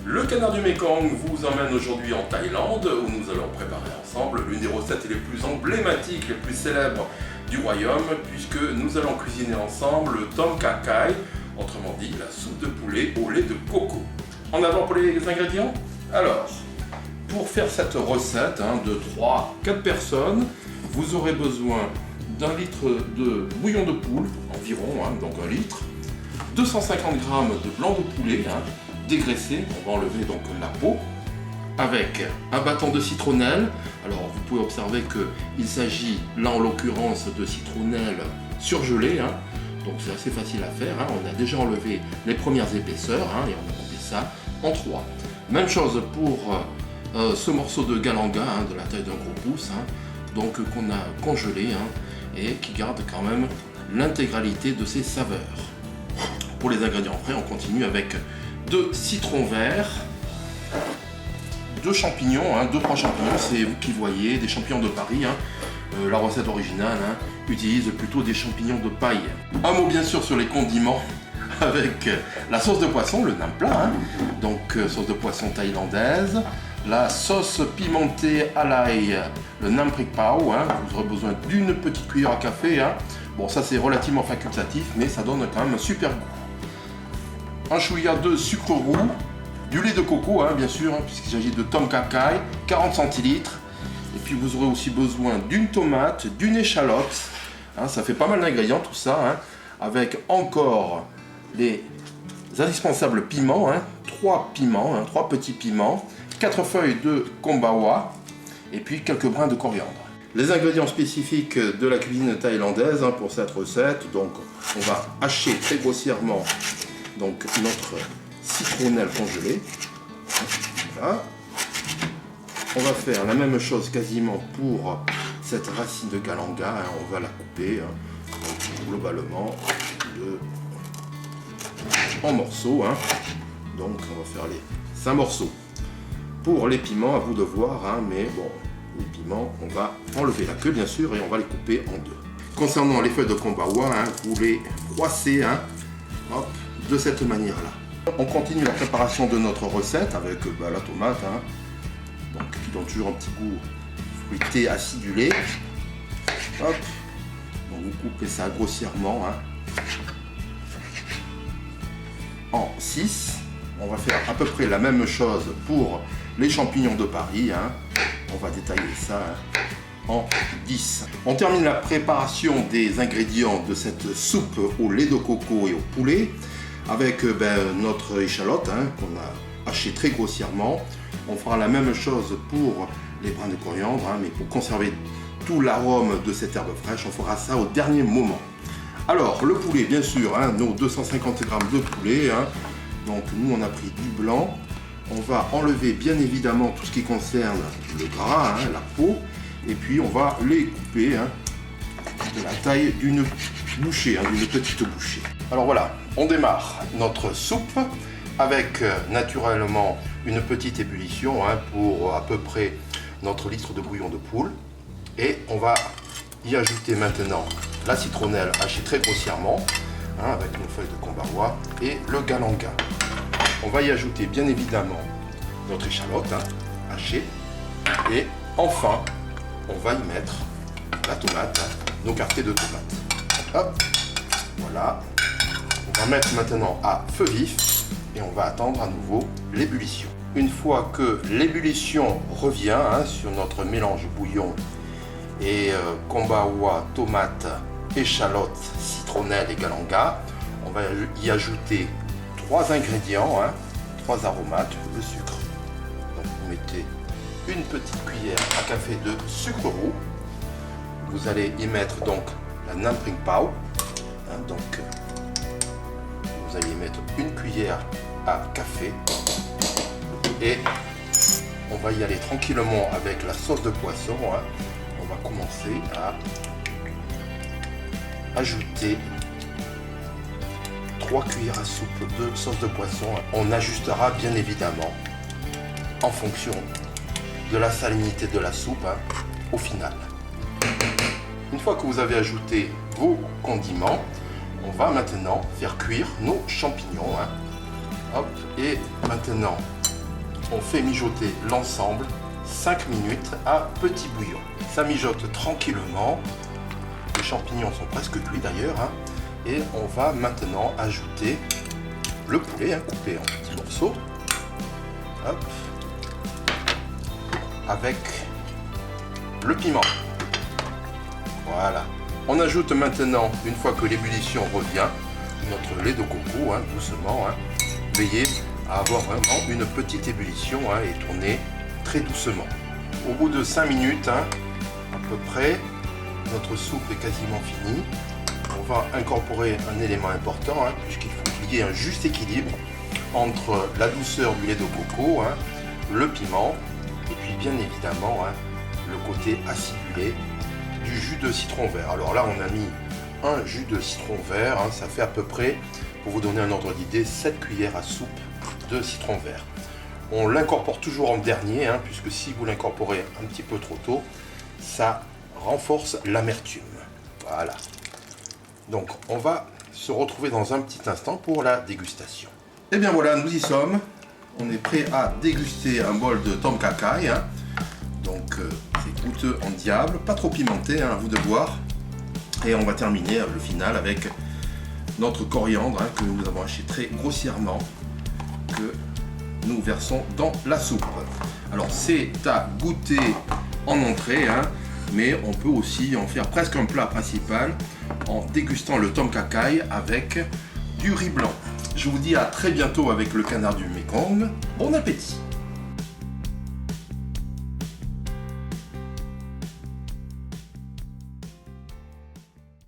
Le Canard du Mékong vous emmène aujourd'hui en Thaïlande où nous allons préparer ensemble l'une des recettes les plus emblématiques, les plus célèbres du royaume puisque nous allons cuisiner ensemble le Tom Kha Kai, autrement dit la soupe de poulet au lait de coco. En avant pour les ingrédients. Alors, pour faire cette recette de 3-4 personnes, vous aurez besoin d'un litre de bouillon de poule, environ, donc 1 litre, 250 g de blanc de poulet, dégraissé, on va enlever donc la peau, avec un bâton de citronnelle. Alors vous pouvez observer qu'il s'agit là en l'occurrence de citronnelle surgelée, donc c'est assez facile à faire, on a déjà enlevé les premières épaisseurs et on a coupé ça en 3. Même chose pour ce morceau de galanga de la taille d'un gros pouce, donc qu'on a congelé et qui garde quand même l'intégralité de ses saveurs. Pour les ingrédients frais, on continue avec 2 citrons verts, 2 champignons, 2-3 champignons, c'est vous qui voyez, des champignons de Paris. La recette originale utilise plutôt des champignons de paille. Un mot bien sûr sur les condiments avec la sauce de poisson, le nam pla, donc sauce de poisson thaïlandaise, la sauce pimentée à l'ail, le nam prik pao, vous aurez besoin d'une petite cuillère à café. Bon, ça c'est relativement facultatif, mais ça donne quand même un super goût. Un chouïa de sucre roux, du lait de coco, bien sûr, puisqu'il s'agit de Tom Kha Kai, 40 centilitres. Et puis vous aurez aussi besoin d'une tomate, d'une échalote. Ça fait pas mal d'ingrédients tout ça, avec encore les indispensables piments, 3 piments, 3 petits piments, 4 feuilles de kombawa et puis quelques brins de coriandre. Les ingrédients spécifiques de la cuisine thaïlandaise pour cette recette, donc on va hacher très grossièrement donc notre citronnelle congelée. Voilà. On va faire la même chose quasiment pour cette racine de galanga, on va la couper globalement en morceaux, donc on va faire les 5 morceaux. Pour les piments, à vous de voir, mais bon, les piments, on va enlever la queue bien sûr et on va les couper en 2. Concernant les feuilles de kombawa, vous les froissez de cette manière-là. On continue la préparation de notre recette avec la tomate, donc, qui donne toujours un petit goût fruité acidulé. Hop. Donc, vous coupez ça grossièrement en 6. On va faire à peu près la même chose pour les champignons de Paris. On va détailler ça en 10. On termine la préparation des ingrédients de cette soupe au lait de coco et au poulet avec notre échalote qu'on a haché très grossièrement. On fera la même chose pour les brins de coriandre, mais pour conserver tout l'arôme de cette herbe fraîche, on fera ça au dernier moment. Alors le poulet, bien sûr, nos 250 g de poulet. Donc nous on a pris du blanc. On va enlever bien évidemment tout ce qui concerne le gras, la peau, et puis on va les couper de la taille d'une bouchée, d'une petite bouchée. Alors voilà, on démarre notre soupe avec naturellement une petite ébullition pour à peu près notre litre de bouillon de poule. Et on va y ajouter maintenant la citronnelle hachée très grossièrement avec nos feuilles de kombawa et le galanga. On va y ajouter bien évidemment notre échalote hachée et enfin on va y mettre la tomate, nos quartiers de tomate. Hop, voilà. On va mettre maintenant à feu vif et on va attendre à nouveau l'ébullition. Une fois que l'ébullition revient sur notre mélange bouillon et kombawa, tomate, échalote, citronnelle et galanga, on va y ajouter 3 ingrédients, 3 aromates, le sucre. Donc vous mettez une petite cuillère à café de sucre roux. Vous allez y mettre donc la nam prik pao. Donc vous allez y mettre une cuillère à café. Et on va y aller tranquillement avec la sauce de poisson. On va commencer à ajouter 3 cuillères à soupe de sauce de poisson. On ajustera bien évidemment en fonction de la salinité de la soupe au final. Une fois que vous avez ajouté vos condiments, on va maintenant faire cuire nos champignons. Hop, et maintenant on fait mijoter l'ensemble 5 minutes à petit bouillon. Ça mijote tranquillement. Les champignons sont presque cuits d'ailleurs. Hein. Et on va maintenant ajouter le poulet, hein, coupé en petits morceaux. Hop. Avec le piment. Voilà. On ajoute maintenant, une fois que l'ébullition revient, notre lait de coco, hein, doucement. Hein. Veillez à avoir vraiment une petite ébullition hein, et tourner très doucement. Au bout de 5 minutes, hein, à peu près, notre soupe est quasiment finie. On va incorporer un élément important, hein, puisqu'il faut qu'il y ait un juste équilibre entre la douceur du lait de coco, hein, le piment, et puis bien évidemment hein, le côté acidulé du jus de citron vert. Alors là, on a mis un jus de citron vert, hein, ça fait à peu près, pour vous donner un ordre d'idée, 7 cuillères à soupe de citron vert. On l'incorpore toujours en dernier, hein, puisque si vous l'incorporez un petit peu trop tôt, ça renforce l'amertume. Voilà. Donc on va se retrouver dans un petit instant pour la dégustation. Et bien voilà, nous y sommes. On est prêt à déguster un bol de tom kha kai. Hein. Donc c'est goûteux en diable, pas trop pimenté, hein, à vous de voir. Et on va terminer le final avec notre coriandre hein, que nous avons haché très grossièrement, que nous versons dans la soupe. Alors c'est à goûter en entrée, hein, mais on peut aussi en faire presque un plat principal en dégustant le tom kha kai avec du riz blanc. Je vous dis à très bientôt avec le canard du Mekong. Bon appétit!